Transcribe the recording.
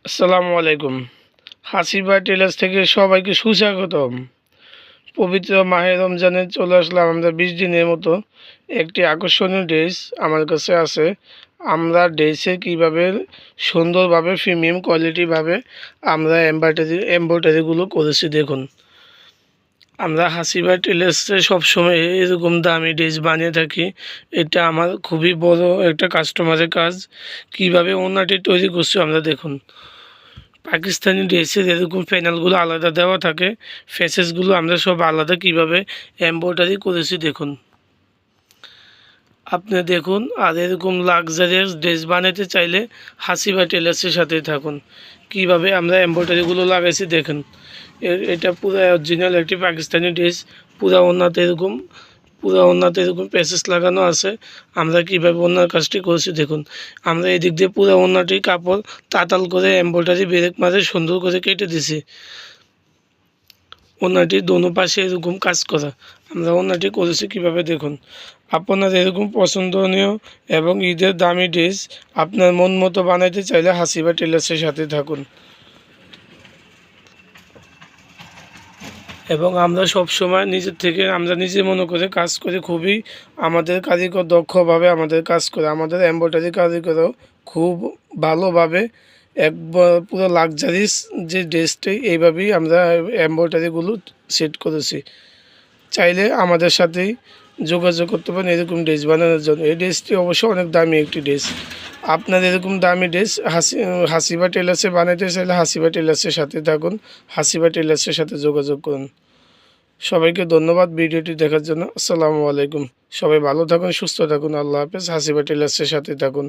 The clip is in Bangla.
আসসালামু আলাইকুম। হাসিবা টেলার্স থেকে সবাইকে সুস্বাগতম। পবিত্র মাহে রমজানে চলে আসলাম আমরা 20 দিনের মতো। একটি আকর্ষণীয় ড্রেস আমার কাছে আছে। আমরা ড্রেসে কীভাবে সুন্দরভাবে প্রিমিয়াম কোয়ালিটিভাবে আমরা এমব্রয়ডারিগুলো করেছি দেখুন। আমরা হাসিবা টেলার্সে সবসময় এরকম দামি ড্রেস বানিয়ে থাকি। এটা আমার খুবই বড় একটা কাস্টমারের কাজ। কীভাবে ওড়নাটি তৈরি করছি আমরা দেখুন। পাকিস্তানি ড্রেসের এরকম প্যানেলগুলো আলাদা দেওয়া থাকে, ফেসেসগুলো আমরা সব আলাদা কীভাবে এমব্রয়ডারি করেছি দেখুন। আপনি দেখুন, আর এরকম লাক্সারিয়াস ড্রেস বানাতে চাইলে হাসিবা টেলার্সের সাথেই থাকুন। কীভাবে আমরা এমব্রয়ডারিগুলো লাগাইছি দেখুন। এটা পুরো অরিজিনাল একটি পাকিস্তানি ড্রেস। পুরো ওড়নাতে এরকম প্যাচেস লাগানো আছে। আমরা কীভাবে ওড়নার কাজটি করেছি দেখুন। আমরা এদিক দিয়ে পুরো ওড়নাটি কাপড় তাতাল করে এমব্রয়ডারি ব্রেক মারে সুন্দর করে কেটে দিছি। ওড়নাটির দোনো পাশে এরকম কাজ করা। আমরা ওড়নাটি করেছি কীভাবে দেখুন। আপনার এরকম পছন্দনীয় এবং ঈদের দামি ড্রেস আপনার মন মতো বানাইতে চাইলে হাসিবা টেলার্সের সাথে থাকুন। এবং আমরা সব সময় নিজের থেকে আমরা নিজে মনে করে কাজ করে খুবই আমাদের কারিগর দক্ষভাবে আমাদের কাজ করে। আমাদের এমব্রয়ডারি কারিগরও খুব ভালোভাবে পুরো লাক্সারিস যে ড্রেসটি এইভাবেই আমরা এমব্রয়ডারিগুলো সেট করেছি। চাইলে আমাদের সাথেই যোগাযোগ করতে পারেন এরকম ড্রেস বানানোর জন্য। এই ড্রেসটি অবশ্যই অনেক দামি একটি ড্রেস। আপনার এরকম দামি ড্রেস হাসিবা টেলার্সে বানাইতে চাইলে হাসিবা টেলার্সের সাথে থাকুন, হাসিবা টেলার্সের সাথে যোগাযোগ করুন। সবাইকে ধন্যবাদ ভিডিওটি দেখার জন্য। আসসালামু আলাইকুম। সবাই ভালো থাকুন, সুস্থ থাকুন। আল্লাহ হাফেজ। হাসিবা টেলার্সের সাথে থাকুন।